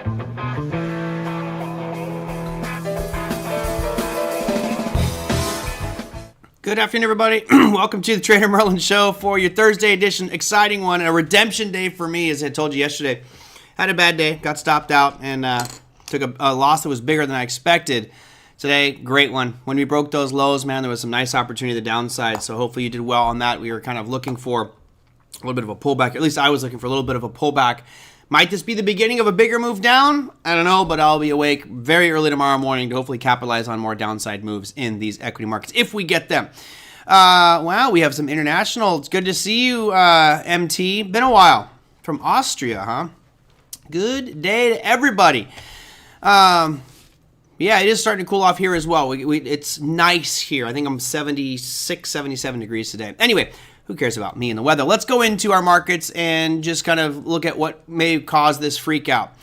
Good afternoon, everybody. Welcome to the TraderMerlin show for your Thursday edition. Exciting one, a redemption day for me, as I told you yesterday. Had a bad day, got stopped out, and took a loss that was bigger than I expected. Today, great one. When we broke those lows, man, there was some nice opportunity to the downside, so hopefully you did well on that. We were kind of looking for a little bit of a pullback. At least I was looking for a little bit of a pullback. Might this be the beginning of a bigger move down? I don't know, but I'll be awake very early tomorrow morning to hopefully capitalize on more downside moves in these equity markets, if we get them. Wow, we have some international. It's good to see you, MT. Been a while. From Austria, huh? Good day to everybody. Yeah, it is starting to cool off here as well. It's nice here. I think I'm 76, 77 degrees today. Anyway, who cares about me and the weather? Let's go into our markets and just kind of look at what may cause this freak out.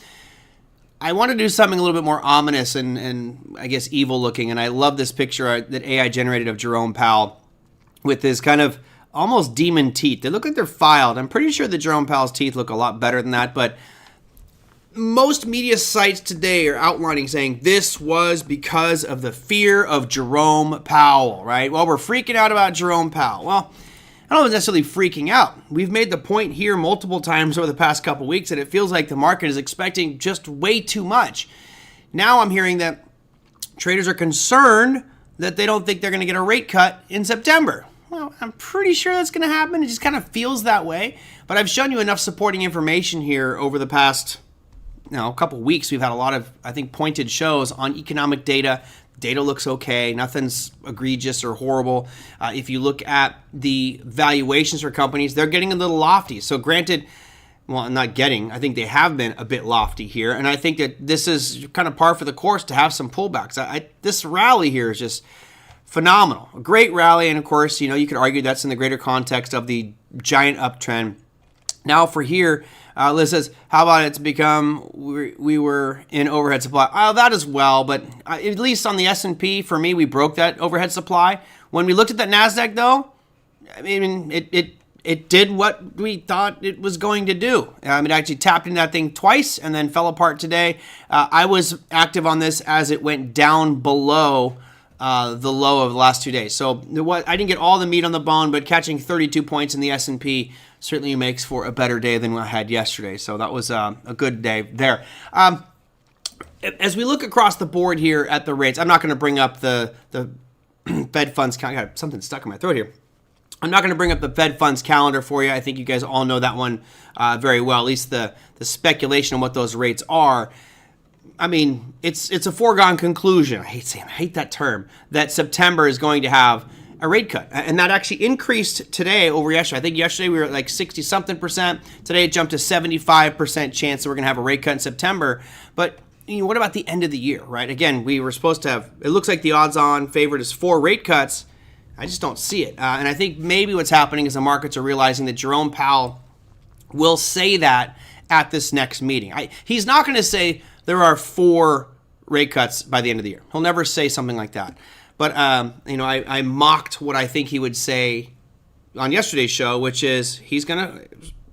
I want to do something a little bit more ominous and I guess evil looking. And I love this picture that AI generated of Jerome Powell with his kind of almost demon teeth. They look like they're filed. I'm pretty sure that Jerome Powell's teeth look a lot better than that. But most media sites today are outlining saying this was because of the fear of Jerome Powell, right? Well, we're freaking out about Jerome Powell. Well, I don't know if it's necessarily freaking out. We've made the point here multiple times over the past couple weeks that it feels like the market is expecting just way too much. Now I'm hearing that traders are concerned that they don't think they're going to get a rate cut in September. Well, I'm pretty sure that's going to happen. It just kind of feels that way. But I've shown you enough supporting information here over the past couple weeks. We've had a lot of, I think, pointed shows on economic data. Data looks okay. Nothing's egregious or horrible. If you look at the valuations for companies, they're getting a little lofty. So granted, well, not getting, I think they have been a bit lofty here. And I think that this is kind of par for the course to have some pullbacks. This rally here is just phenomenal. A great rally. And of course, you could argue that's in the greater context of the giant uptrend. Now for here, Liz says, how about it's become we were in overhead supply? That as well, but at least on the S&P, for me, we broke that overhead supply. When we looked at that NASDAQ, though, I mean, it did what we thought it was going to do. It actually tapped into that thing twice and then fell apart today. I was active on this as it went down below the low of the last 2 days. So I didn't get all the meat on the bone, but catching 32 points in the S&P certainly makes for a better day than I had yesterday. So that was a good day there. As we look across the board here at the rates, I'm not going to bring up the Fed funds. I got something stuck in my throat here. I'm not going to bring up the Fed funds calendar for you. I think you guys all know that one very well, at least the speculation on what those rates are. I mean, it's a foregone conclusion. I hate that term, that September is going to have a rate cut. And that actually increased today over yesterday. I think yesterday we were at like 60-something%. Today it jumped to 75% chance that we're going to have a rate cut in September. But what about the end of the year, right? Again, we were supposed to have, it looks like the odds-on favorite is 4 rate cuts. I just don't see it. And I think maybe what's happening is the markets are realizing that Jerome Powell will say that at this next meeting. He's not going to say there are 4 rate cuts by the end of the year. He'll never say something like that. But, I mocked what I think he would say on yesterday's show, which is he's going to,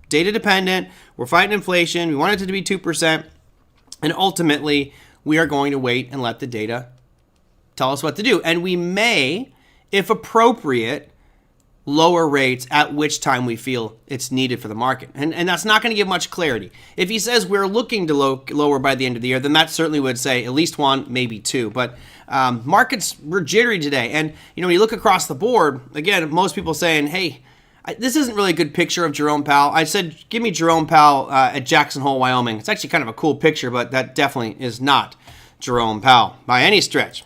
data dependent, we're fighting inflation, we want it to be 2%, and ultimately we are going to wait and let the data tell us what to do. And we may, if appropriate, lower rates at which time we feel it's needed for the market. And that's not going to give much clarity. If he says we're looking to lower by the end of the year, then that certainly would say at least 1, maybe 2. But markets were jittery today. And, when you look across the board, again, most people saying, hey, this isn't really a good picture of Jerome Powell. I said, give me Jerome Powell at Jackson Hole, Wyoming. It's actually kind of a cool picture, but that definitely is not Jerome Powell by any stretch.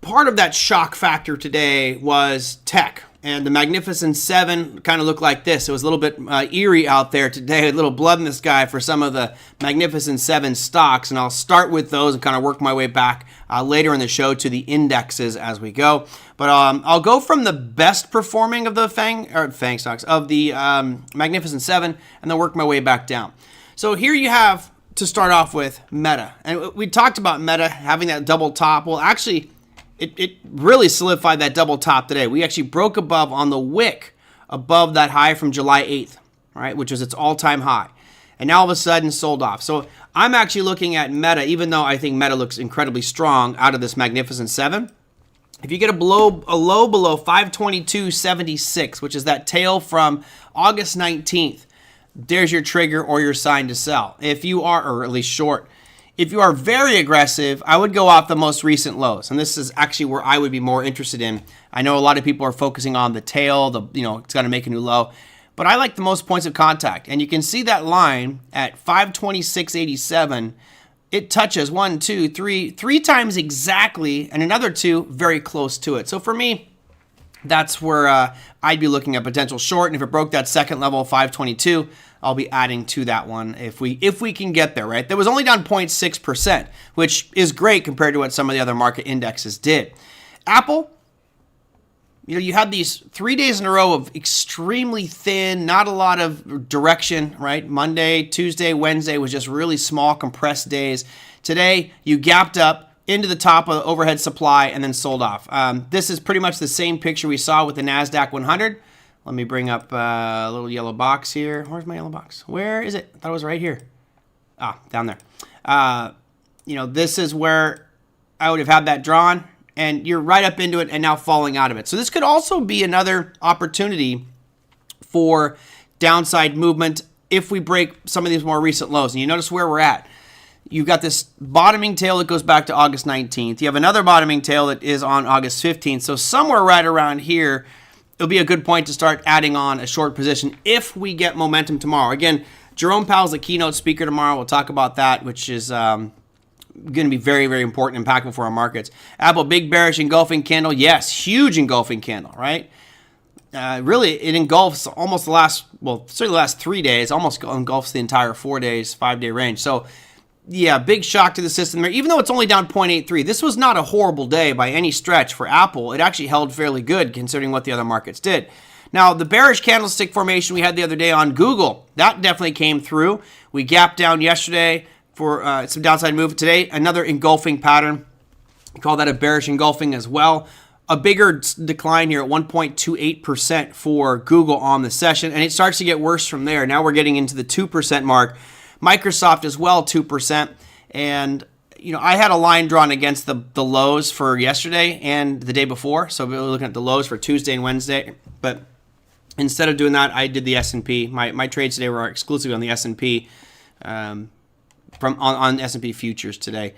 Part of that shock factor today was tech, and the Magnificent Seven kind of looked like this. It was a little bit eerie out there today, a little blood in the sky for some of the Magnificent Seven stocks, and I'll start with those and kind of work my way back later in the show to the indexes as we go. But I'll go from the best performing of the FANG stocks of the Magnificent Seven, and then work my way back down. So here you have, to start off with, Meta, and we talked about Meta having that double top. Well, actually, it really solidified that double top today. We actually broke above on the wick above that high from July 8th, right, which was its all-time high. and now all of a sudden sold off. So I'm actually looking at Meta, even though I think Meta looks incredibly strong out of this Magnificent 7. If you get a low below 522.76, which is that tail from August 19th, there's your trigger or your sign to sell. If you are, or at least short, if you are very aggressive, I would go off the most recent lows. And this is actually where I would be more interested in. I know a lot of people are focusing on the tail, it's got to make a new low. But I like the most points of contact. And you can see that line at 526.87. It touches 1, 2, 3 times exactly, and another 2 very close to it. So for me, that's where I'd be looking at potential short. And if it broke that second level of 522, I'll be adding to that one if we can get there, right? That was only down 0.6%, which is great compared to what some of the other market indexes did. Apple, you had these 3 days in a row of extremely thin, not a lot of direction, right? Monday, Tuesday, Wednesday was just really small, compressed days. Today, you gapped up into the top of the overhead supply and then sold off. This is pretty much the same picture we saw with the NASDAQ 100. Let me bring up a little yellow box here. Where's my yellow box? Where is it? I thought it was right here. Ah, down there. This is where I would have had that drawn, and you're right up into it and now falling out of it. So this could also be another opportunity for downside movement if we break some of these more recent lows. And you notice where we're at. You've got this bottoming tail that goes back to August 19th. You have another bottoming tail that is on August 15th. So somewhere right around here, it'll be a good point to start adding on a short position if we get momentum tomorrow. Again, Jerome Powell's the keynote speaker tomorrow. We'll talk about that, which is going to be very, very important, impactful for our markets. Apple, big bearish engulfing candle. Yes, huge engulfing candle, right? Really, it engulfs almost certainly the last 3 days, almost engulfs the entire 4 days, 5-day range. So, yeah, big shock to the system there. Even though it's only down 0.83, this was not a horrible day by any stretch for Apple. It actually held fairly good considering what the other markets did. Now, the bearish candlestick formation we had the other day on Google, that definitely came through. We gapped down yesterday for some downside move. Today, another engulfing pattern. We call that a bearish engulfing as well. A bigger decline here at 1.28% for Google on the session, and it starts to get worse from there. Now we're getting into the 2% mark. Microsoft as well, 2%. And, I had a line drawn against the lows for yesterday and the day before. So we were looking at the lows for Tuesday and Wednesday. But instead of doing that, I did the S&P. My trades today were exclusively on the S&P, on S&P futures today.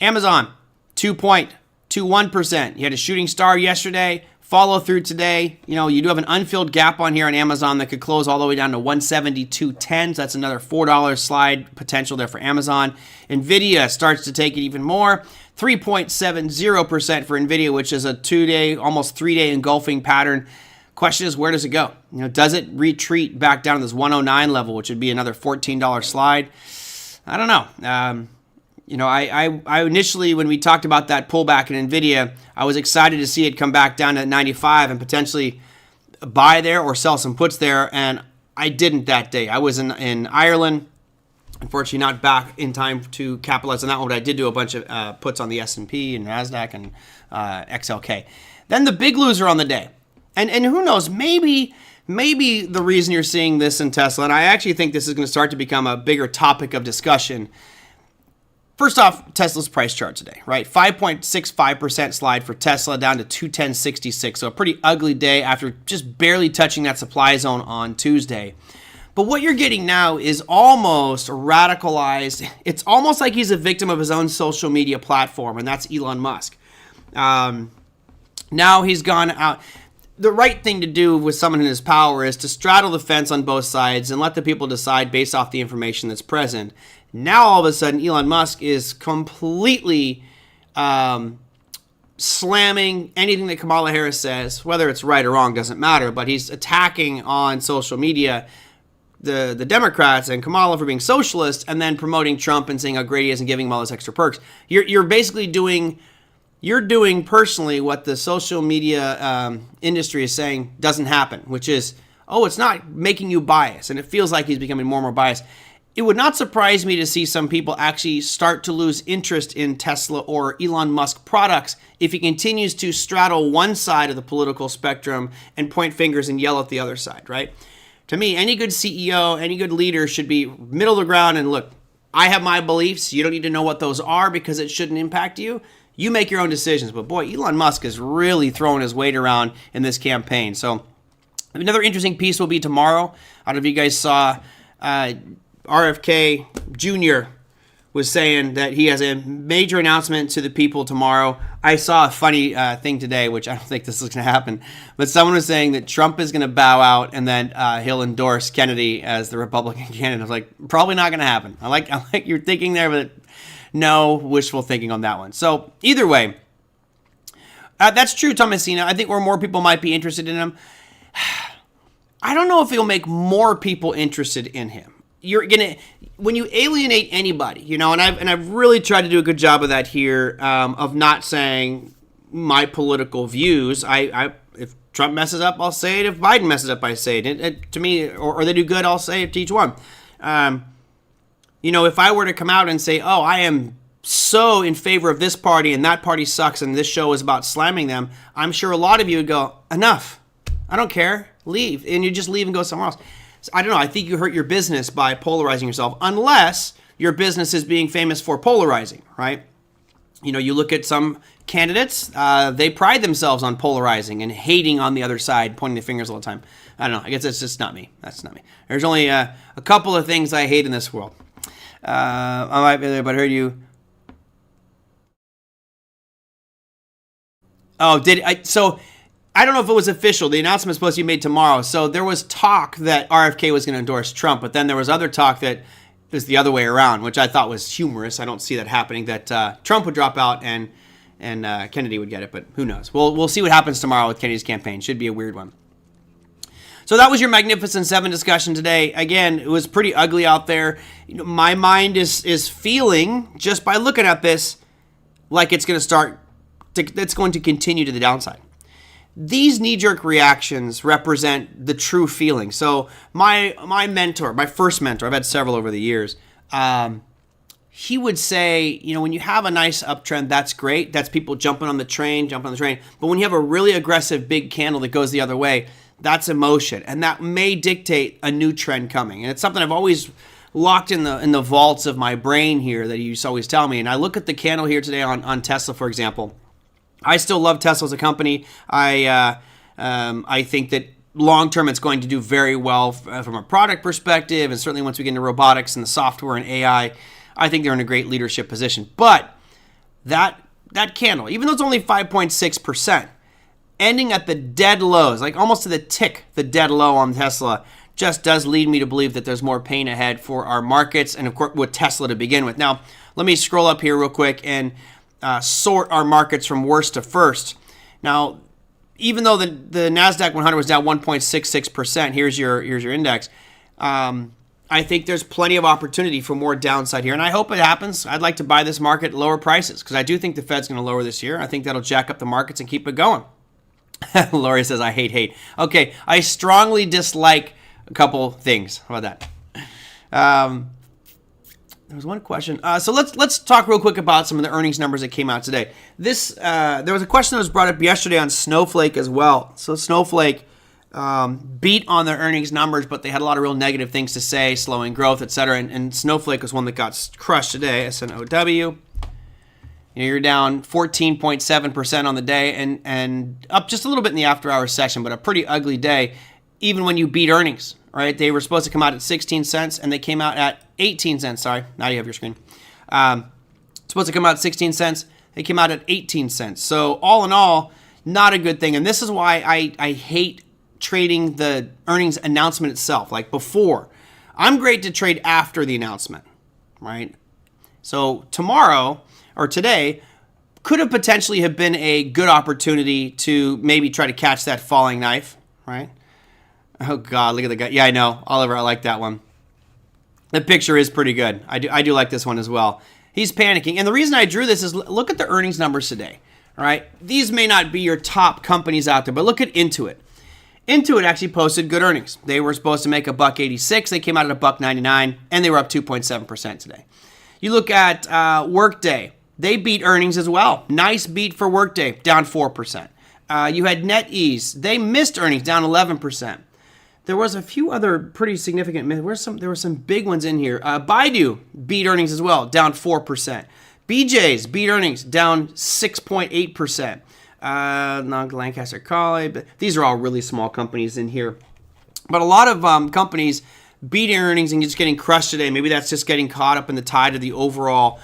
Amazon, 2.21%. You had a shooting star yesterday. Follow through today. You do have an unfilled gap on here on Amazon that could close all the way down to 172.10. So that's another $4 slide potential there for Amazon. Nvidia starts to take it even more. 3.70% for Nvidia, which is a 2-day, almost 3-day engulfing pattern. Question is, where does it go? Does it retreat back down to this 109 level, which would be another $14 slide? I don't know. I initially, when we talked about that pullback in Nvidia, I was excited to see it come back down to 95 and potentially buy there or sell some puts there, and I didn't that day. I was in Ireland, unfortunately not back in time to capitalize on that one, but I did do a bunch of puts on the S&P and NASDAQ and XLK. Then the big loser on the day, and who knows, maybe the reason you're seeing this in Tesla, and I actually think this is going to start to become a bigger topic of discussion. First off, Tesla's price chart today, right? 5.65% slide for Tesla down to 210.66. So a pretty ugly day after just barely touching that supply zone on Tuesday. But what you're getting now is almost radicalized. It's almost like he's a victim of his own social media platform, and that's Elon Musk. Now he's gone out. The right thing to do with someone in his power is to straddle the fence on both sides and let the people decide based off the information that's present. Now, all of a sudden, Elon Musk is completely slamming anything that Kamala Harris says, whether it's right or wrong, doesn't matter, but he's attacking on social media the Democrats and Kamala for being socialist and then promoting Trump and saying how great he is and giving him all those extra perks. You're basically doing personally what the social media industry is saying doesn't happen, which is, it's not making you biased, and it feels like he's becoming more and more biased. It would not surprise me to see some people actually start to lose interest in Tesla or Elon Musk products if he continues to straddle one side of the political spectrum and point fingers and yell at the other side, right? To me, any good CEO, any good leader should be middle of the ground and look, I have my beliefs. You don't need to know what those are because it shouldn't impact you. You make your own decisions. But boy, Elon Musk is really throwing his weight around in this campaign. So another interesting piece will be tomorrow. I don't know if you guys saw RFK Jr. was saying that he has a major announcement to the people tomorrow. I saw a funny thing today, which I don't think this is going to happen, but someone was saying that Trump is going to bow out and then he'll endorse Kennedy as the Republican candidate. I was like, probably not going to happen. I like your thinking there, but no wishful thinking on that one. So either way, that's true, Thomasina. I think where more people might be interested in him. I don't know if he'll make more people interested in him. You're gonna, when you alienate anybody, and I've really tried to do a good job of that here, of not saying my political views. If Trump messes up, I'll say it. If Biden messes up, I say it. To me, or they do good, I'll say it to each one. If I were to come out and say, oh, I am so in favor of this party and that party sucks and this show is about slamming them, I'm sure a lot of you would go, enough. I don't care. Leave. And you just leave and go somewhere else. So I don't know. I think you hurt your business by polarizing yourself, unless your business is being famous for polarizing, right? You look at some candidates, they pride themselves on polarizing and hating on the other side, pointing the fingers all the time. I don't know. I guess that's just not me. That's not me. There's only a couple of things I hate in this world. I might be there, but I heard you. Oh, so I don't know if it was official. The announcement was supposed to be made tomorrow. So there was talk that RFK was going to endorse Trump, but then there was other talk that it was the other way around, which I thought was humorous. I don't see that happening, that Trump would drop out and Kennedy would get it, but who knows? We'll see what happens tomorrow with Kennedy's campaign. Should be a weird one. So that was your Magnificent Seven discussion today. Again, it was pretty ugly out there. My mind is feeling, just by looking at this, like it's going to continue to the downside. These knee-jerk reactions represent the true feeling. So my mentor, my first mentor, I've had several over the years, he would say, when you have a nice uptrend, that's great. That's people jumping on the train. But when you have a really aggressive big candle that goes the other way, that's emotion. And that may dictate a new trend coming. And it's something I've always locked in the vaults of my brain here that he used to always tell me. And I look at the candle here today on Tesla, for example. I still love Tesla as a company. I think that long term it's going to do very well from a product perspective, and certainly once we get into robotics and the software and AI, I think they're in a great leadership position. But that candle, even though it's only 5.6%, ending at the dead lows, like almost to the tick, the dead low on Tesla, just does lead me to believe that there's more pain ahead for our markets, and of course with Tesla to begin with. Now, let me scroll up here real quick and sort our markets from worst to first. Now, even though the NASDAQ 100 was down 1.66%, here's your index, I think there's plenty of opportunity for more downside here, and I hope it happens. I'd like to buy this market at lower prices because I do think the Fed's going to lower this year. I think that'll jack up the markets and keep it going. Lori says, I hate. Okay, I strongly dislike a couple things. How about that? There was one question. So let's talk real quick about some of the earnings numbers that came out today. There was a question that was brought up yesterday on Snowflake as well. So Snowflake beat on their earnings numbers, but they had a lot of real negative things to say, slowing growth, etc. And Snowflake was one that got crushed today. SNOW. You're down 14.7% on the day and up just a little bit in the after-hours session, but a pretty ugly day, even when you beat earnings. Right, they were supposed to come out at 16 cents, and they came out at 18 cents. Sorry, now you have your screen. Supposed to come out at 16 cents. They came out at 18 cents. So all in all, not a good thing. And this is why I hate trading the earnings announcement itself, like before. I'm great to trade after the announcement, right? So tomorrow or today could have potentially have been a good opportunity to maybe try to catch that falling knife, right? Oh, God, look at the guy. Yeah, I know. Oliver, I like that one. The picture is pretty good. I do like this one as well. He's panicking. And the reason I drew this is look at the earnings numbers today. All right? These may not be your top companies out there, but look at Intuit. Intuit actually posted good earnings. They were supposed to make $1.86. They came out at $1.99, and they were up 2.7% today. You look at Workday. They beat earnings as well. Nice beat for Workday, down 4%. You had NetEase. They missed earnings, down 11%. There was a few other pretty significant. There were some big ones in here. Baidu beat earnings as well, down 4%. BJ's beat earnings, down 6.8%. Lancaster Collie, but these are all really small companies in here. But a lot of companies beating earnings and just getting crushed today. Maybe that's just getting caught up in the tide of the overall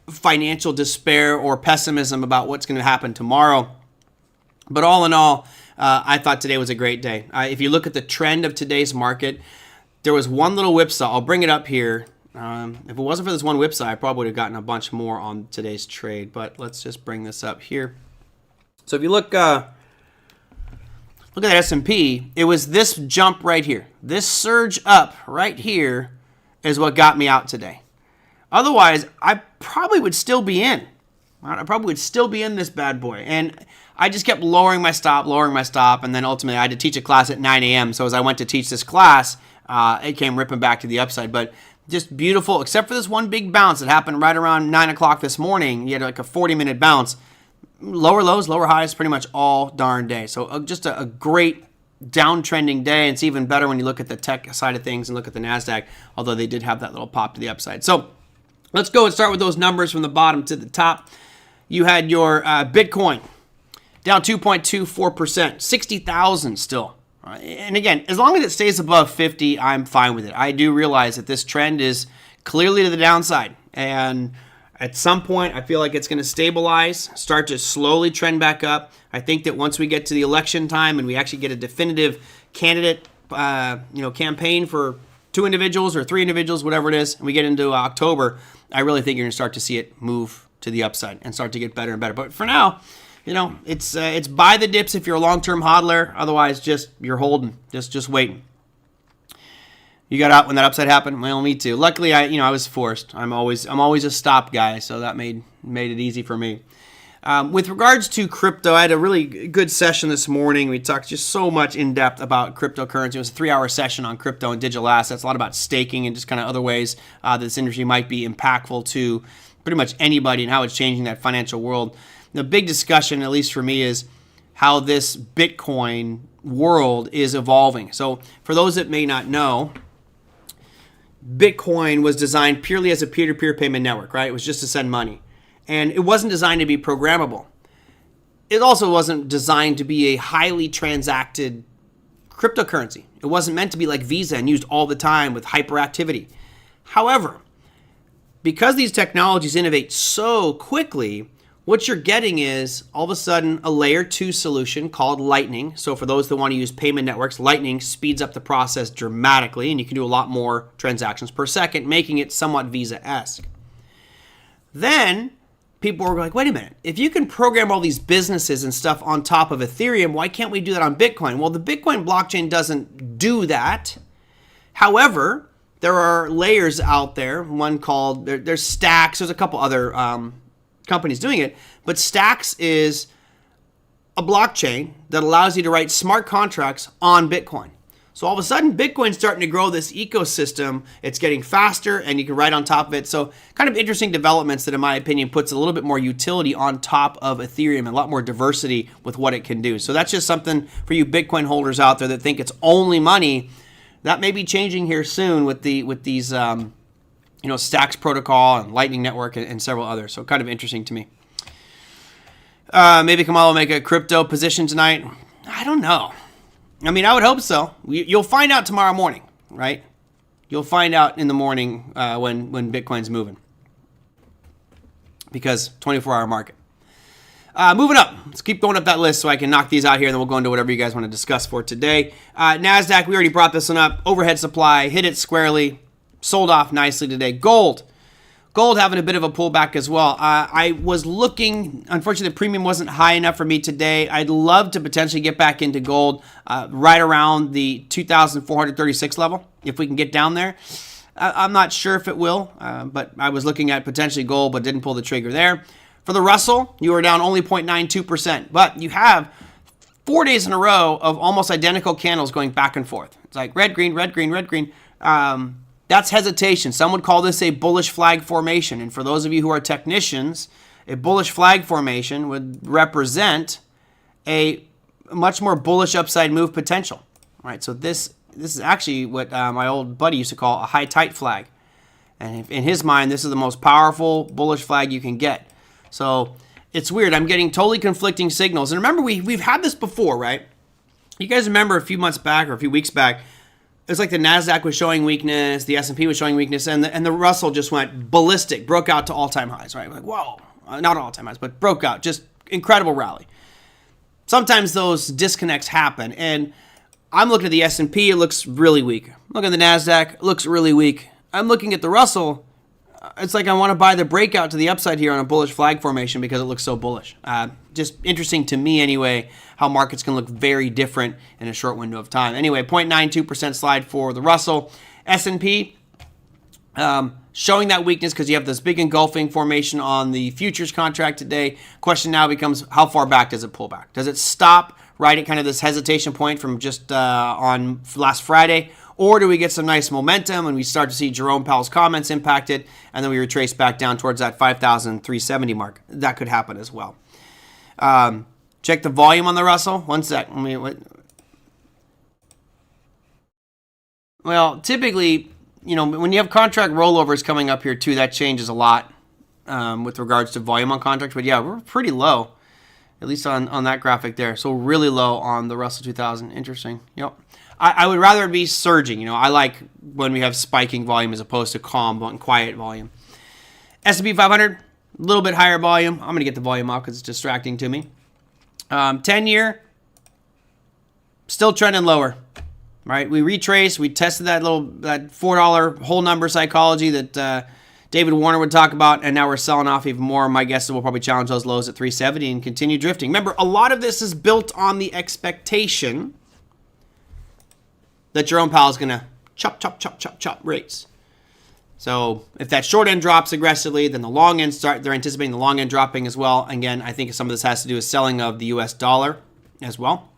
financial despair or pessimism about what's going to happen tomorrow. But all in all, I thought today was a great day. If you look at the trend of today's market, there was one little whipsaw. I'll bring it up here. If it wasn't for this one whipsaw, I probably would have gotten a bunch more on today's trade. But let's just bring this up here. So if you look at that S&P, it was this jump right here. This surge up right here is what got me out today. Otherwise, I probably would still be in. I probably would still be in this bad boy. And I just kept lowering my stop, and then ultimately I had to teach a class at 9 a.m. So as I went to teach this class, it came ripping back to the upside. But just beautiful, except for this one big bounce that happened right around 9 o'clock this morning. You had like a 40-minute bounce. Lower lows, lower highs, pretty much all darn day. So just a great downtrending day. And it's even better when you look at the tech side of things and look at the NASDAQ, although they did have that little pop to the upside. So let's go and start with those numbers from the bottom to the top. You had your Bitcoin down 2.24%, 60,000 still. And again, as long as it stays above 50, I'm fine with it. I do realize that this trend is clearly to the downside. And at some point, I feel like it's going to stabilize, start to slowly trend back up. I think that once we get to the election time and we actually get a definitive candidate, campaign for 2 individuals or 3 individuals, whatever it is, and we get into October, I really think you're going to start to see it move to the upside and start to get better and better. But for now, it's buy the dips if you're a long-term hodler. Otherwise, just you're holding, just waiting. You got out when that upside happened? Well, me too. Luckily, I was forced. I'm always a stop guy, so that made it easy for me. With regards to crypto, I had a really good session this morning. We talked just so much in depth about cryptocurrency. It was a 3-hour session on crypto and digital assets. A lot about staking and just kind of other ways that this industry might be impactful to pretty much anybody and how it's changing that financial world. The big discussion, at least for me, is how this Bitcoin world is evolving. So for those that may not know, Bitcoin was designed purely as a peer-to-peer payment network, right? It was just to send money. And it wasn't designed to be programmable. It also wasn't designed to be a highly transacted cryptocurrency. It wasn't meant to be like Visa and used all the time with hyperactivity. However, because these technologies innovate so quickly, what you're getting is all of a sudden a layer 2 solution called Lightning. So for those that want to use payment networks, Lightning speeds up the process dramatically, and you can do a lot more transactions per second, making it somewhat Visa-esque. Then people were like, wait a minute, if you can program all these businesses and stuff on top of Ethereum, why can't we do that on Bitcoin? Well, the Bitcoin blockchain doesn't do that. However, there are layers out there, one called, there's Stacks, there's a couple other companies doing it, but Stacks is a blockchain that allows you to write smart contracts on Bitcoin. So all of a sudden, Bitcoin's starting to grow this ecosystem. It's getting faster, and you can write on top of it. So kind of interesting developments that, in my opinion, puts a little bit more utility on top of Ethereum and a lot more diversity with what it can do. So that's just something for you Bitcoin holders out there that think it's only money. That may be changing here soon with these Stacks protocol and Lightning Network and several others. So kind of interesting to me. Maybe Kamal will make a crypto position tonight. I don't know. I mean, I would hope so. You'll find out tomorrow morning, right? You'll find out in the morning when Bitcoin's moving. Because 24-hour market. Moving up. Let's keep going up that list so I can knock these out here, and then we'll go into whatever you guys want to discuss for today. NASDAQ, we already brought this one up. Overhead supply, hit it squarely. Sold off nicely today. Gold having a bit of a pullback as well. I was looking, unfortunately, the premium wasn't high enough for me today. I'd love to potentially get back into gold right around the 2,436 level, if we can get down there. I'm not sure if it will, but I was looking at potentially gold, but didn't pull the trigger there. For the Russell, you were down only 0.92%, but you have 4 days in a row of almost identical candles going back and forth. It's like red, green, red, green, red, green. That's hesitation. Some would call this a bullish flag formation. And for those of you who are technicians, a bullish flag formation would represent a much more bullish upside move potential. right? So this is actually what my old buddy used to call a high tight flag. And in his mind, this is the most powerful bullish flag you can get. So it's weird. I'm getting totally conflicting signals. And remember, we've had this before, right? You guys remember a few months back or a few weeks back, it was like the NASDAQ was showing weakness, the S&P was showing weakness, and the Russell just went ballistic, broke out to all-time highs, right? Like, whoa, not all-time highs, but broke out, just incredible rally. Sometimes those disconnects happen, and I'm looking at the S&P, it looks really weak. I'm looking at the NASDAQ, it looks really weak. I'm looking at the Russell, it's like I want to buy the breakout to the upside here on a bullish flag formation because it looks so bullish. Just interesting to me anyway, how markets can look very different in a short window of time. Anyway, 0.92% slide for the Russell. S&P showing that weakness because you have this big engulfing formation on the futures contract today. Question now becomes, how far back does it pull back? Does it stop right at kind of this hesitation point from just on last Friday? Or do we get some nice momentum and we start to see Jerome Powell's comments impacted, and then we retrace back down towards that 5,370 mark? That could happen as well. Check the volume on the Russell. One sec. Well, typically, when you have contract rollovers coming up here too, that changes a lot with regards to volume on contracts. But yeah, we're pretty low, at least on that graphic there. So really low on the Russell 2000. Interesting. Yep. I would rather be surging. I like when we have spiking volume as opposed to calm and quiet volume. S&P 500, a little bit higher volume. I'm going to get the volume off because it's distracting to me. 10-year, still trending lower, right? We retraced. We tested that $4 whole number psychology that David Warner would talk about, and now we're selling off even more. My guess is we'll probably challenge those lows at 370 and continue drifting. Remember, a lot of this is built on the expectation that Jerome Powell is going to chop rates. So if that short end drops aggressively, then the long end they're anticipating the long end dropping as well. Again, I think some of this has to do with selling of the US dollar as well,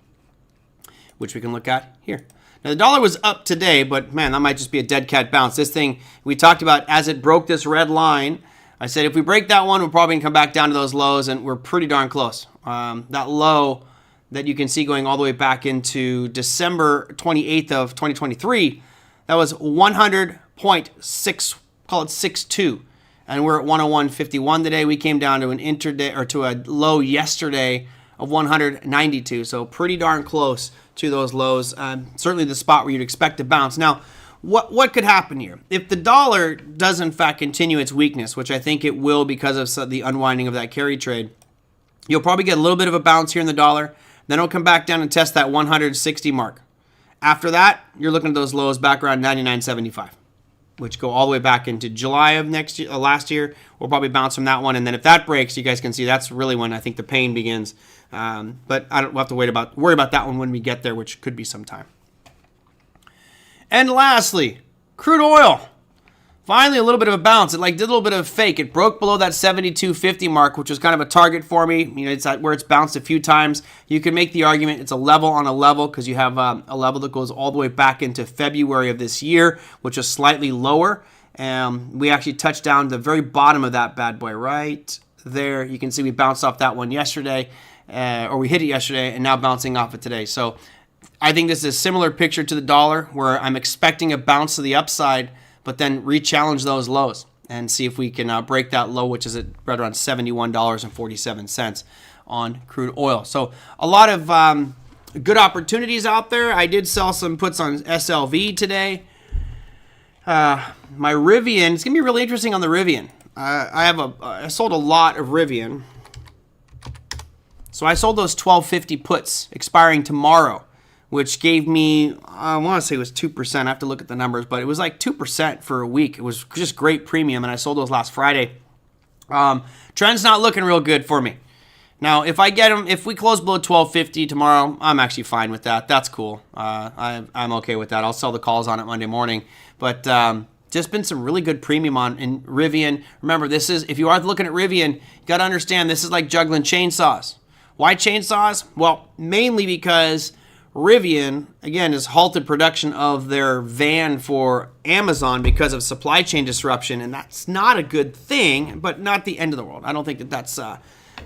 which we can look at here. Now the dollar was up today, but man, that might just be a dead cat bounce. This thing we talked about as it broke this red line, I said if we break that one, we're probably going to come back down to those lows, and we're pretty darn close. That low that you can see going all the way back into December 28th of 2023, that was 100.6, call it 62, and we're at 101.51 today. We came down to an intraday or to a low yesterday of 192, so pretty darn close to those lows. Certainly the spot where you'd expect to bounce. Now, what could happen here? If the dollar does in fact continue its weakness, which I think it will because of the unwinding of that carry trade, you'll probably get a little bit of a bounce here in the dollar. Then it'll come back down and test that 160 mark. After that, you're looking at those lows back around 99.75, which go all the way back into July of last year. We'll probably bounce from that one, and then if that breaks, you guys can see that's really when I think the pain begins. But we'll have to worry about that one when we get there, which could be some time. And lastly, crude oil. Finally, a little bit of a bounce. It did a little bit of a fake. It broke below that 72.50 mark, which was kind of a target for me. It's at where it's bounced a few times. You can make the argument it's a level on a level because you have a level that goes all the way back into February of this year, which is slightly lower. We actually touched down to the very bottom of that bad boy right there. You can see we bounced off that one yesterday, or we hit it yesterday, and now bouncing off it today. So I think this is a similar picture to the dollar where I'm expecting a bounce to the upside, but then re-challenge those lows and see if we can break that low, which is at right around $71.47 on crude oil. So a lot of good opportunities out there. I did sell some puts on SLV today. My Rivian, it's going to be really interesting on the Rivian. I sold a lot of Rivian. So I sold those 1250 puts expiring tomorrow, which gave me, I want to say it was 2%. I have to look at the numbers, but it was like 2% for a week. It was just great premium, and I sold those last Friday. Trend's not looking real good for me. Now, if I get them, if we close below 1250 tomorrow, I'm actually fine with that. That's cool. I'm okay with that. I'll sell the calls on it Monday morning. But just been some really good premium on in Rivian. Remember, this is, if you are looking at Rivian, you got to understand this is like juggling chainsaws. Why chainsaws? Well, mainly because Rivian, again, has halted production of their van for Amazon because of supply chain disruption, and that's not a good thing, but not the end of the world. I don't think that that's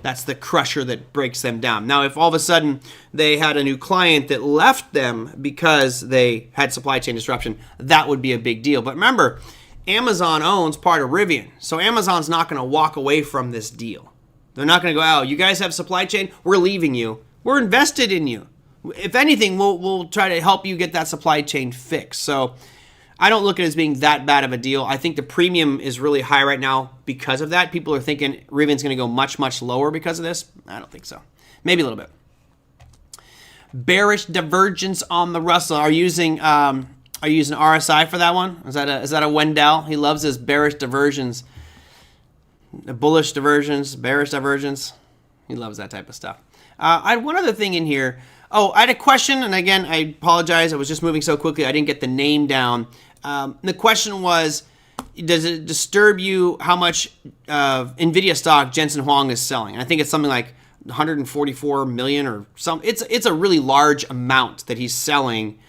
That's the crusher that breaks them down. Now, if all of a sudden they had a new client that left them because they had supply chain disruption, that would be a big deal. But remember, Amazon owns part of Rivian, so Amazon's not going to walk away from this deal. They're not going to go, oh, you guys have supply chain? We're leaving you. We're invested in you. If anything, we'll try to help you get that supply chain fixed. So I don't look at it as being that bad of a deal. I think the premium is really high right now because of that. People are thinking Rivian's going to go much, much lower because of this. I don't think so. Maybe a little bit. Bearish divergence on the Russell. Are you using RSI for that one? Is that a Wendell? He loves his bearish diversions. Bullish diversions, bearish divergence. He loves that type of stuff. I had one other thing in here. Oh, I had a question, and again, I apologize. I was just moving so quickly, I didn't get the name down. The question was, does it disturb you how much NVIDIA stock Jensen Huang is selling? I think it's something like 144 million or something. It's a really large amount that he's selling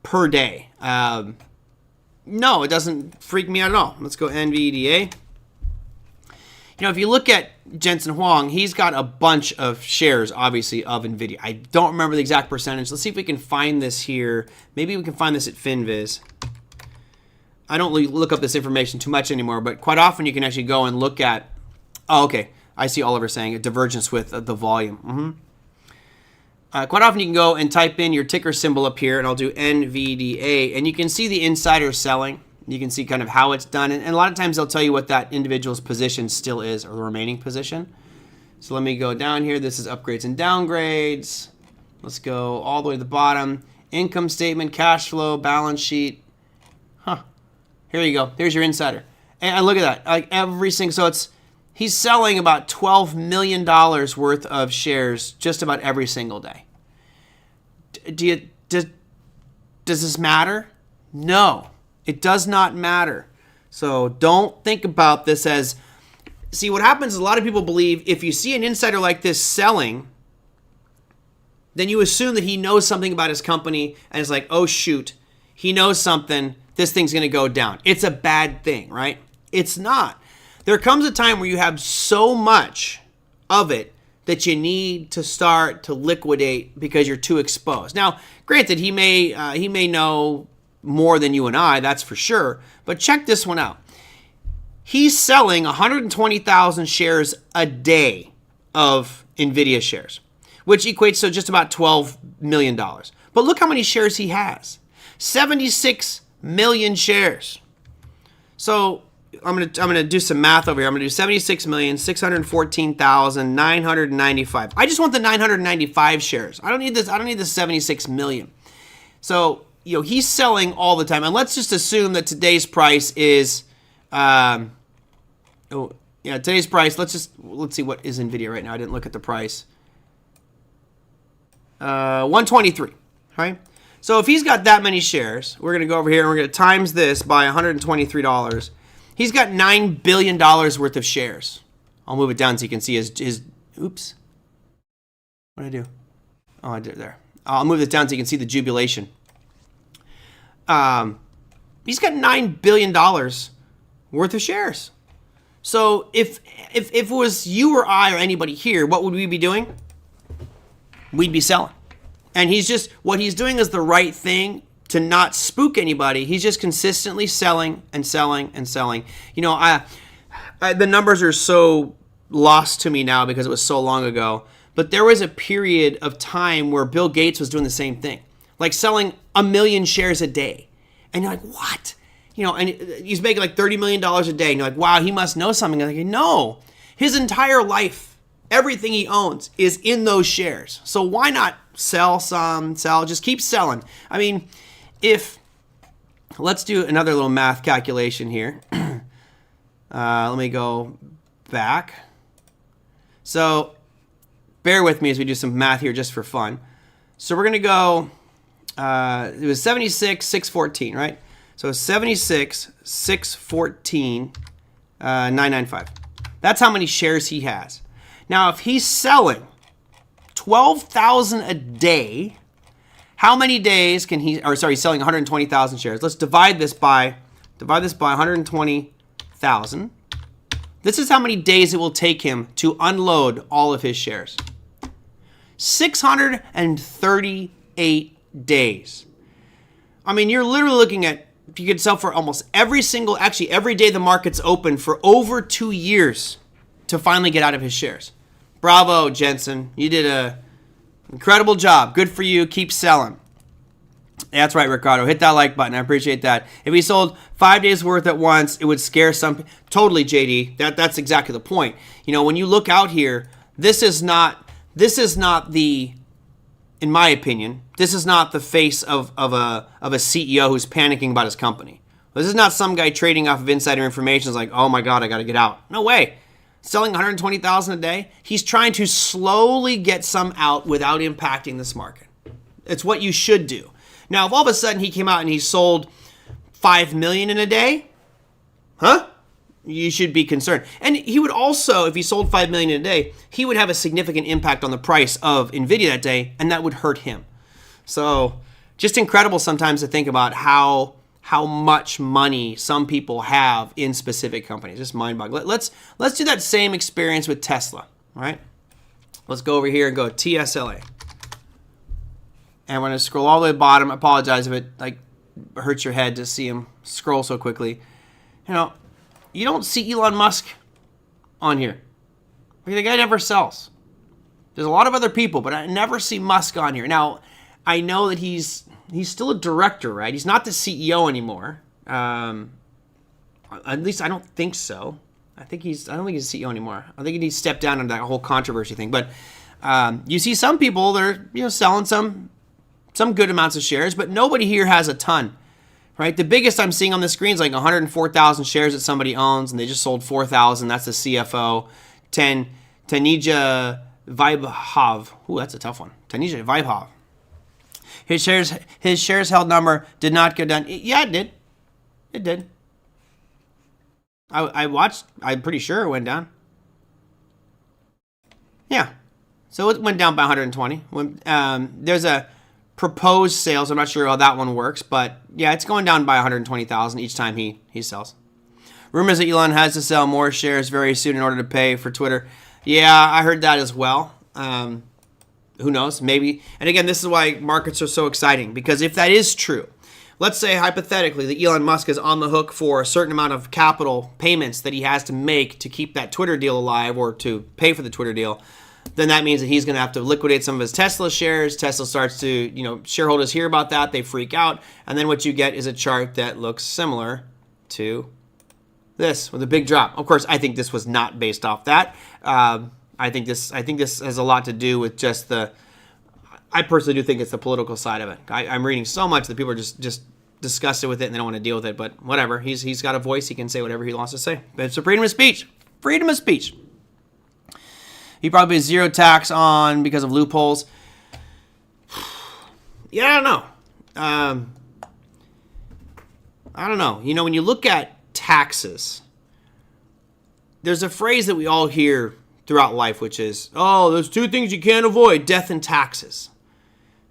per day. No, it doesn't freak me out at all. Let's go NVDA. You know, if you look at Jensen Huang, he's got a bunch of shares, obviously, of NVIDIA. I don't remember the exact percentage. Let's see if we can find this here. Maybe we can find this at FinViz. I don't look up this information too much anymore, but quite often you can actually go and look at... Oh, okay. I see Oliver saying a divergence with the volume. Quite often you can go and type in your ticker symbol up here, and I'll do NVDA, and you can see the insider selling. You can see kind of how it's done. And a lot of times they'll tell you what that individual's position still is, or the remaining position. So let me go down here. This is upgrades and downgrades. Let's go all the way to the bottom. Income statement, cash flow, balance sheet. Here you go. There's your insider. And look at that. Like every single, he's selling about $12 million worth of shares just about every single day. Does this matter? No. It does not matter. So don't think about this as... See, what happens is a lot of people believe if you see an insider like this selling, then you assume that he knows something about his company, and it's like, oh, shoot, he knows something, this thing's going to go down. It's a bad thing, right? It's not. There comes a time where you have so much of it that you need to start to liquidate because you're too exposed. Now, granted, he may know more than you and I, that's for sure. But check this one out. He's selling 120,000 shares a day of NVIDIA shares, which equates to just about $12 million. But look how many shares he has. 76 million shares. So I'm gonna do some math over here. I'm gonna do 76,614,995. I just want the 995 shares. I don't need this. I don't need the 76 million. So he's selling all the time. And let's just assume that today's price is, today's price, let's see what is NVIDIA right now. I didn't look at the price. 123, right? So if he's got that many shares, we're going to go over here and we're going to times this by $123. He's got $9 billion worth of shares. I'll move it down so you can see his oops. What did I do? Oh, I did it there. I'll move it down so you can see the jubilation. He's got $9 billion worth of shares. So if it was you or I or anybody here, what would we be doing? We'd be selling. And what he's doing is the right thing to not spook anybody. He's just consistently selling and selling and selling. The numbers are so lost to me now because it was so long ago. But there was a period of time where Bill Gates was doing the same thing. Like selling 1 million shares a day. And you're like, what? And he's making like $30 million a day. And you're like, wow, he must know something. And I'm like, no, his entire life, everything he owns is in those shares. So why not sell some, just keep selling. I mean, let's do another little math calculation here. Let me go back. So bear with me as we do some math here just for fun. So we're going to go... it was 76, 614, right? So 76, 614, 995. That's how many shares he has. Now, if he's selling 12,000 a day, how many days can he's selling 120,000 shares. Let's divide this by 120,000 This is how many days it will take him to unload all of his shares. 638 days. I mean, you're literally looking at, you could sell for almost every day the market's open for over 2 years to finally get out of his shares. Bravo, Jensen. You did an incredible job. Good for you. Keep selling. That's right, Ricardo. Hit that like button. I appreciate that. If he sold 5 days worth at once, it would scare some. Totally, JD. That's exactly the point. You know, when you look out here, this is not the, in my opinion, this is not the face of a CEO who's panicking about his company. This is not some guy trading off of insider information. It's like, oh my God, I got to get out. No way. Selling 120,000 a day. He's trying to slowly get some out without impacting this market. It's what you should do. Now, if all of a sudden he came out and he sold 5 million in a day, you should be concerned. And he would also, if he sold 5 million in a day, he would have a significant impact on the price of Nvidia that day, and that would hurt him. So just incredible sometimes to think about how much money some people have in specific companies. Just mind-boggling. Let's do that same experience with Tesla, all right? Let's go over here and go TSLA. And we're going to scroll all the way to the bottom. I apologize if it hurts your head to see him scroll so quickly. You know, you don't see Elon Musk on here. The guy never sells. There's a lot of other people, but I never see Musk on here. Now, I know that he's still a director, right? He's not the CEO anymore. At least I don't think so. I don't think he's CEO anymore. I think he stepped down on that whole controversy thing. But you see some people, they're selling some good amounts of shares, but nobody here has a ton, right? The biggest I'm seeing on the screen is like 104,000 shares that somebody owns, and they just sold 4,000. That's the CFO. Tanija Vaibhav. Ooh, that's a tough one. Tanija Vaibhav. His shares held number did not go down. Yeah, it did. It did. I watched. I'm pretty sure it went down. Yeah. So it went down by 120. There's a proposed sales. I'm not sure how that one works, but yeah, it's going down by 120,000 each time he sells. Rumors that Elon has to sell more shares very soon in order to pay for Twitter. Yeah, I heard that as well. Who knows? Maybe. And again, this is why markets are so exciting, because if that is true, let's say hypothetically that Elon Musk is on the hook for a certain amount of capital payments that he has to make to keep that Twitter deal alive or to pay for the Twitter deal, then that means that he's going to have to liquidate some of his Tesla shares. Tesla starts to, shareholders hear about that, they freak out, and then what you get is a chart that looks similar to this with a big drop. Of course, I think this was not based off that. I think this has a lot to do with just I personally do think it's the political side of it. I'm reading so much that people are just disgusted with it and they don't want to deal with it, but whatever. He's got a voice. He can say whatever he wants to say. But it's a freedom of speech. Freedom of speech. He probably pays zero tax on because of loopholes. Yeah, I don't know. I don't know. When you look at taxes, there's a phrase that we all hear throughout life, which is, oh, there's two things you can't avoid, death and taxes.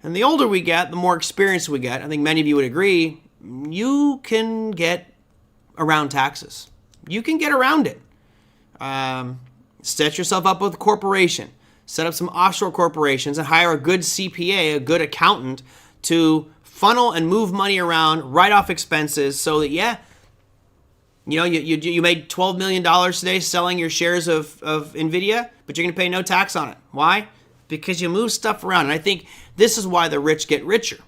And the older we get, the more experience we get. I think many of you would agree, you can get around taxes. You can get around it. Set yourself up with a corporation. Set up some offshore corporations and hire a good CPA, a good accountant, to funnel and move money around, write off expenses so that, you made $12 million today selling your shares of Nvidia, but you're going to pay no tax on it. Why? Because you move stuff around. And I think this is why the rich get richer.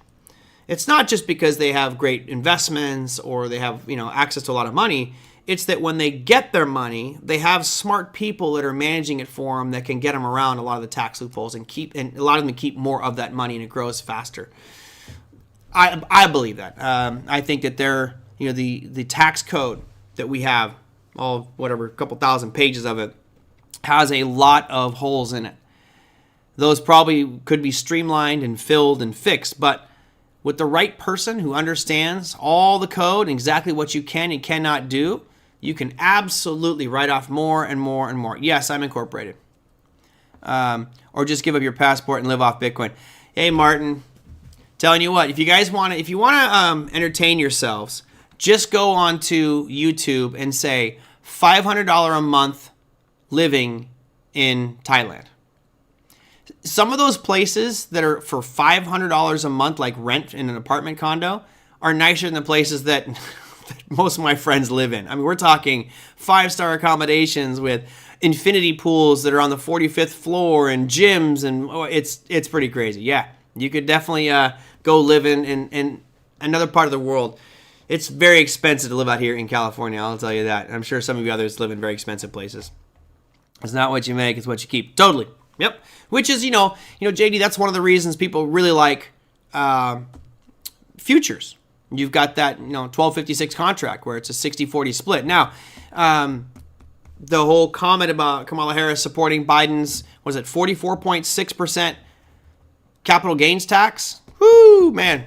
It's not just because they have great investments or they have, access to a lot of money. It's that when they get their money, they have smart people that are managing it for them that can get them around a lot of the tax loopholes and a lot of them keep more of that money and it grows faster. I believe that. I think that the tax code that we have, a couple thousand pages of it, has a lot of holes in it. Those probably could be streamlined and filled and fixed, but with the right person who understands all the code and exactly what you can and cannot do, you can absolutely write off more and more and more. Yes, I'm incorporated. Or just give up your passport and live off Bitcoin. Hey, Martin, telling you what, if you want to entertain yourselves, just go onto YouTube and say $500 a month living in Thailand. Some of those places that are for $500 a month, like rent in an apartment condo, are nicer than the places that most of my friends live in. I mean, we're talking 5-star accommodations with infinity pools that are on the 45th floor and gyms, and it's pretty crazy. Yeah, you could definitely go live in another part of the world. It's very expensive to live out here in California, I'll tell you that. I'm sure some of you others live in very expensive places. It's not what you make, it's what you keep. Totally. Yep. Which is, JD, that's one of the reasons people really like futures. You've got that, 1256 contract where it's a 60-40 split. Now, the whole comment about Kamala Harris supporting Biden's, 44.6% capital gains tax? Whoo, man.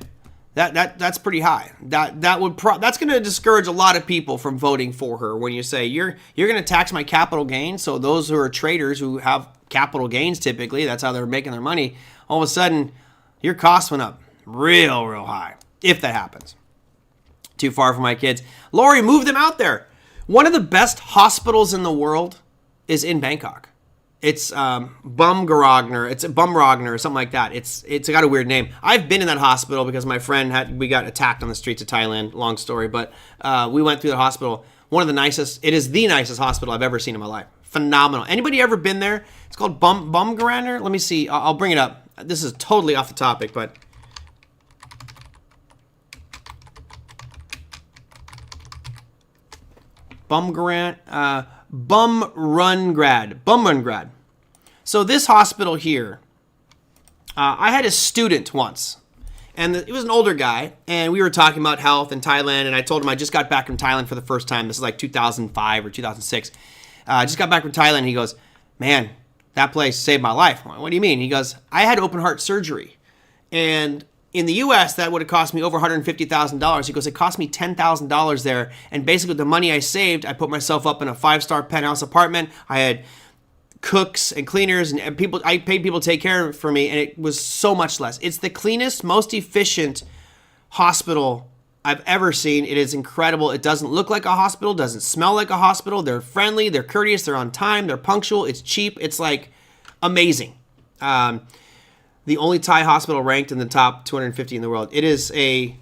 That's pretty high. That's going to discourage a lot of people from voting for her when you say you're going to tax my capital gains. So those who are traders who have capital gains, typically that's how they're making their money. All of a sudden, your costs went up real high. If that happens. Too far for my kids. Lori, move them out there. One of the best hospitals in the world is in Bangkok. It's Bumgarogner. It's Bumrogner or something like that. It's got a weird name. I've been in that hospital because my friend we got attacked on the streets of Thailand. Long story, but we went through the hospital. One of the nicest. It is the nicest hospital I've ever seen in my life. Phenomenal. Anybody ever been there? It's called Bumgarogner. Let me see. I'll bring it up. This is totally off the topic, but Bumrungrad. So this hospital here, I had a student once, and he was an older guy, and we were talking about health in Thailand, and I told him I just got back from Thailand for the first time. This is like 2005 or 2006. I just got back from Thailand, and he goes, man, that place saved my life. I'm like, what do you mean? He goes, I had open heart surgery, and in the U.S., that would have cost me over $150,000. He goes, it cost me $10,000 there. And basically, the money I saved, I put myself up in a 5-star penthouse apartment. I had cooks and cleaners and people. I paid people to take care of for me, and it was so much less. It's the cleanest, most efficient hospital I've ever seen. It is incredible. It doesn't look like a hospital, doesn't smell like a hospital. They're friendly, they're courteous, they're on time, they're punctual. It's cheap. It's like amazing. The only Thai hospital ranked in the top 250 in the world. It is I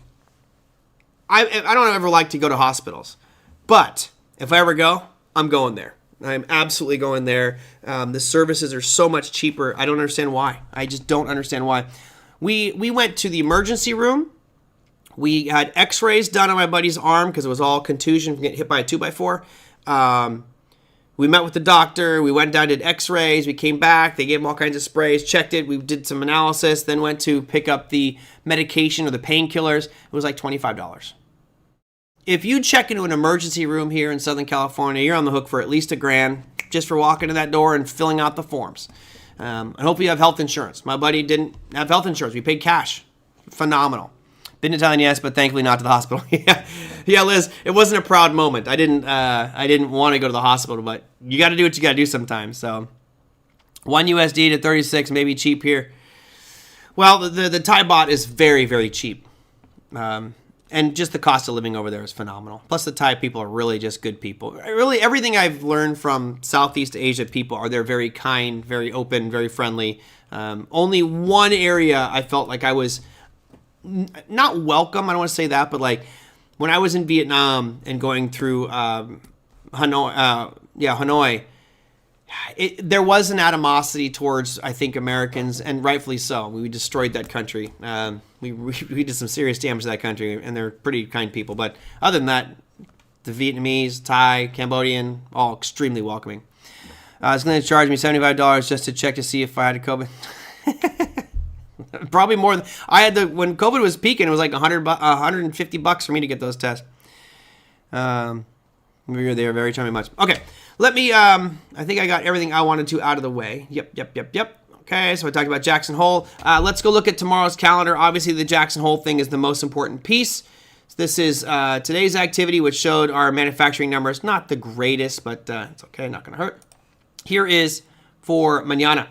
don't ever like to go to hospitals, but if I ever go, I'm going there. I'm absolutely going there. The services are so much cheaper. I don't understand why. I just don't understand why. We went to the emergency room. We had x-rays done on my buddy's arm because it was all contusion from getting hit by a 2x4. We met with the doctor. We went down, did x-rays. We came back. They gave him all kinds of sprays, checked it. We did some analysis, then went to pick up the medication or the painkillers. It was like $25. If you check into an emergency room here in Southern California, you're on the hook for at least $1,000 just for walking to that door and filling out the forms. And hopefully you have health insurance. My buddy didn't have health insurance. We paid cash. Phenomenal. Been to Thailand, yes, but thankfully not to the hospital. Yeah, Liz, it wasn't a proud moment. I didn't want to go to the hospital, but you got to do what you got to do sometimes. So, $1 USD to 36, maybe cheap here. Well, the Thai baht is very, very cheap, and just the cost of living over there is phenomenal. Plus, the Thai people are really just good people. Really, everything I've learned from Southeast Asia people they're very kind, very open, very friendly. Only one area I felt like I was not welcome. I don't want to say that, but like when I was in Vietnam and going through Hanoi, there was an animosity towards, I think, Americans, and rightfully so. We destroyed that country. We did some serious damage to that country, and they're pretty kind people. But other than that, the Vietnamese, Thai, Cambodian, all extremely welcoming. It's going to charge me $75 just to check to see if I had COVID. Probably more than I had when COVID was peaking. It was like $150 for me to get those tests. They were very charming much. Okay, let me. I think I got everything I wanted to out of the way. Yep. Okay, so I talked about Jackson Hole. Let's go look at tomorrow's calendar. Obviously, the Jackson Hole thing is the most important piece. So this is today's activity, which showed our manufacturing numbers. Not the greatest, but it's okay. Not going to hurt. Here is for mañana.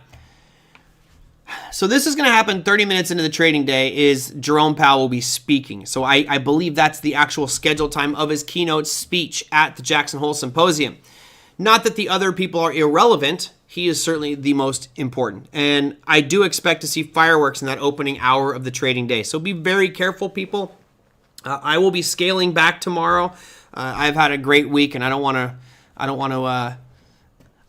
So this is going to happen 30 minutes into the trading day is Jerome Powell will be speaking. So I believe that's the actual scheduled time of his keynote speech at the Jackson Hole Symposium. Not that the other people are irrelevant. He is certainly the most important. And I do expect to see fireworks in that opening hour of the trading day. So be very careful, people. I will be scaling back tomorrow. I've had a great week, and I don't want to.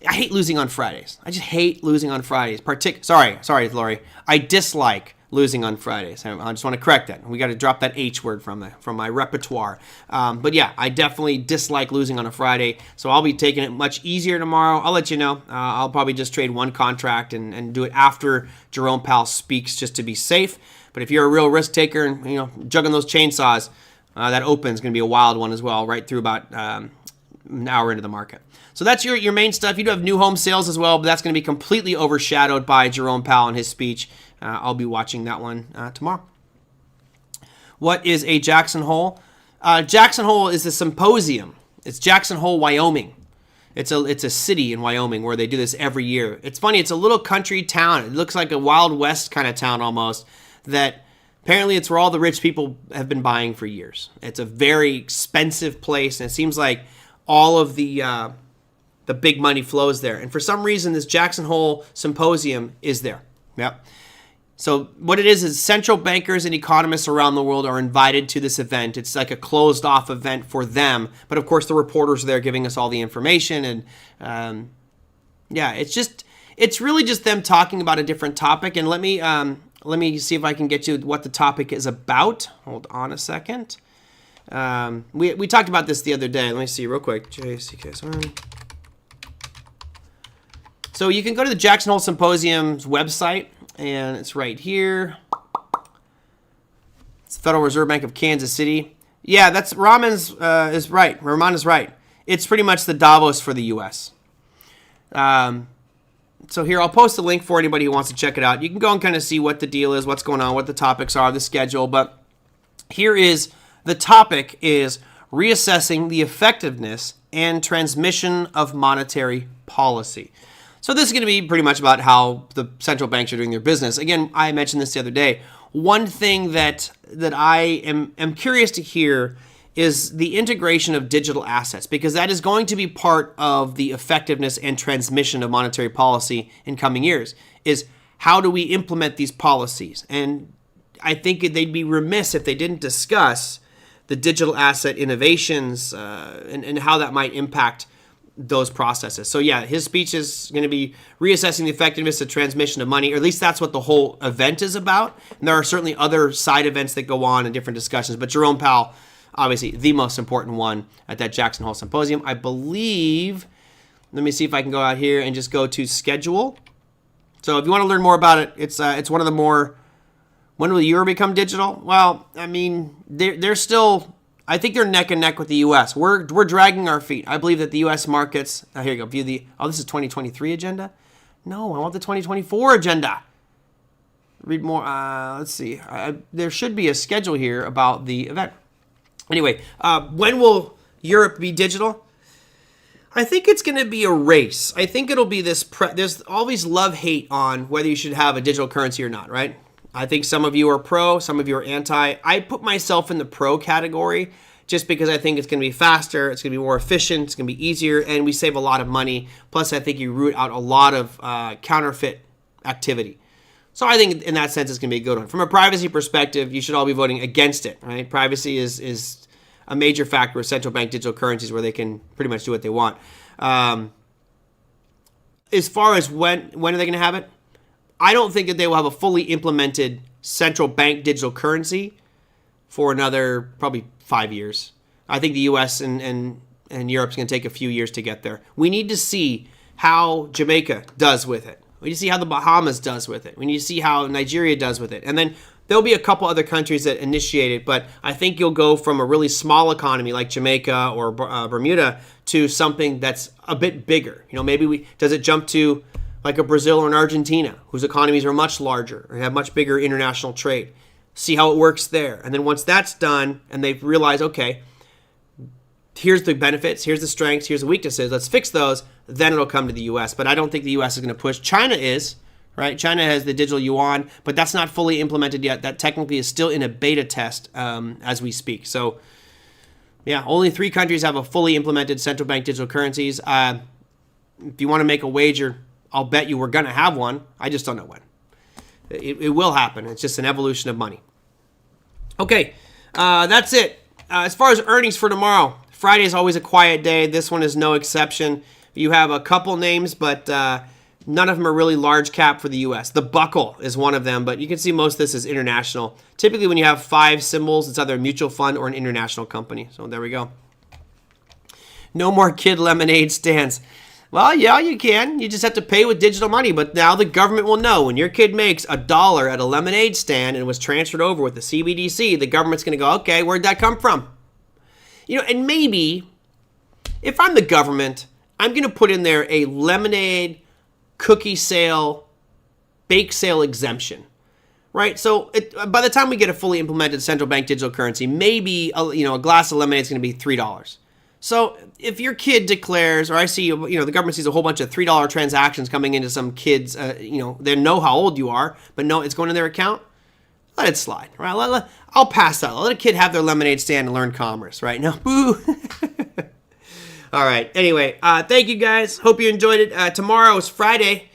I hate losing on Fridays. I just hate losing on Fridays. Sorry, Lori. I dislike losing on Fridays. I just want to correct that. We got to drop that H word from my repertoire. But yeah, I definitely dislike losing on a Friday. So I'll be taking it much easier tomorrow. I'll let you know. I'll probably just trade one contract and do it after Jerome Powell speaks just to be safe. But if you're a real risk taker and juggling those chainsaws, that open is going to be a wild one as well, right through about an hour into the market. So that's your main stuff. You do have new home sales as well, but that's going to be completely overshadowed by Jerome Powell and his speech. I'll be watching that one tomorrow. What is a Jackson Hole? Jackson Hole is a symposium. It's Jackson Hole, Wyoming. It's a city in Wyoming where they do this every year. It's funny. It's a little country town. It looks like a Wild West kind of town almost. That apparently it's where all the rich people have been buying for years. It's a very expensive place, and it seems like all of the big money flows there. And for some reason, this Jackson Hole Symposium is there. Yep. So what it is central bankers and economists around the world are invited to this event. It's like a closed-off event for them. But, of course, the reporters are there giving us all the information. And, yeah, it's really just them talking about a different topic. And let me see if I can get you what the topic is about. Hold on a second. We talked about this the other day. Let me see real quick. JCK. So you can go to the Jackson Hole Symposium's website, and it's right here. It's the Federal Reserve Bank of Kansas City. Yeah, that's Rahman's is right. Rahman is right. It's pretty much the Davos for the U.S. So here, I'll post a link for anybody who wants to check it out. You can go and kind of see what the deal is, what's going on, what the topics are, the schedule. But here is the topic is reassessing the effectiveness and transmission of monetary policy. So this is going to be pretty much about how the central banks are doing their business. Again, I mentioned this the other day. One thing that I am curious to hear is the integration of digital assets, because that is going to be part of the effectiveness and transmission of monetary policy in coming years, is how do we implement these policies? And I think they'd be remiss if they didn't discuss the digital asset innovations and how that might impact those processes. So yeah, his speech is going to be reassessing the effectiveness of transmission of money, or at least that's what the whole event is about. And there are certainly other side events that go on in different discussions, but Jerome Powell, obviously the most important one at that Jackson Hole Symposium. I believe, let me see if I can go out here and just go to schedule. So if you want to learn more about it, it's one of the more, when will the euro become digital? Well, I mean, they're still, I think they're neck and neck with the U.S. We're dragging our feet. I believe that the U.S. markets, here you go, view the, this is 2023 agenda? No, I want the 2024 agenda. Read more, let's see. There should be a schedule here about the event. Anyway, when will Europe be digital? I think it's going to be a race. I think it'll be this, there's always love-hate on whether you should have a digital currency or not, right? I think some of you are pro, some of you are anti. I put myself in the pro category just because I think it's going to be faster, it's going to be more efficient, it's going to be easier, and we save a lot of money. Plus, I think you root out a lot of counterfeit activity. So I think in that sense, it's going to be a good one. From a privacy perspective, you should all be voting against it, right? Privacy is a major factor with central bank digital currencies where they can pretty much do what they want. As far as when are they going to have it? I don't think that they will have a fully implemented central bank digital currency for another probably 5 years. I think the U.S. and Europe's going to take a few years to get there. We need to see how Jamaica does with it. We need to see how the Bahamas does with it. We need to see how Nigeria does with it. And then there'll be a couple other countries that initiate it, but I think you'll go from a really small economy like Jamaica or Bermuda to something that's a bit bigger. Maybe does it jump to like a Brazil or an Argentina, whose economies are much larger or have much bigger international trade. See how it works there. And then once that's done and they've realized, okay, here's the benefits, here's the strengths, here's the weaknesses, let's fix those, then it'll come to the U.S. But I don't think the U.S. is going to push. China is, right? China has the digital yuan, but that's not fully implemented yet. That technically is still in a beta test as we speak. So, yeah, only 3 countries have a fully implemented central bank digital currencies. If you want to make a wager, I'll bet you we're going to have one. I just don't know when. It will happen. It's just an evolution of money. Okay, that's it. As far as earnings for tomorrow, Friday is always a quiet day. This one is no exception. You have a couple names, but none of them are really large cap for the U.S. The Buckle is one of them, but you can see most of this is international. Typically, when you have 5 symbols, it's either a mutual fund or an international company. So there we go. No more kid lemonade stands. Well, yeah, you can. You just have to pay with digital money. But now the government will know when your kid makes $1 at a lemonade stand and was transferred over with the CBDC, the government's going to go, okay, where'd that come from? You know, and maybe if I'm the government, I'm going to put in there a lemonade cookie sale, bake sale exemption, right? So by the time we get a fully implemented central bank digital currency, maybe a glass of lemonade is going to be $3. So if your kid declares, or I see, the government sees a whole bunch of $3 transactions coming into some kids, they know how old you are, but no, it's going to their account, let it slide, right? I'll pass that. Let a kid have their lemonade stand and learn commerce, right? No, boo. All right. Anyway, thank you guys. Hope you enjoyed it. Tomorrow is Friday.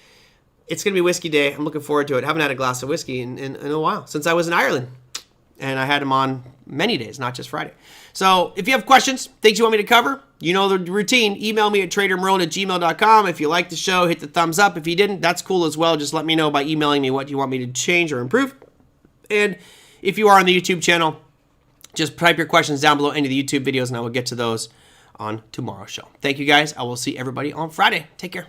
It's going to be whiskey day. I'm looking forward to it. I haven't had a glass of whiskey in a while, since I was in Ireland. And I had them on many days, not just Friday. So if you have questions, things you want me to cover, you know the routine. Email me at TraderMerlin@gmail.com. If you liked the show, hit the thumbs up. If you didn't, that's cool as well. Just let me know by emailing me what you want me to change or improve. And if you are on the YouTube channel, just type your questions down below any of the YouTube videos, and I will get to those on tomorrow's show. Thank you, guys. I will see everybody on Friday. Take care.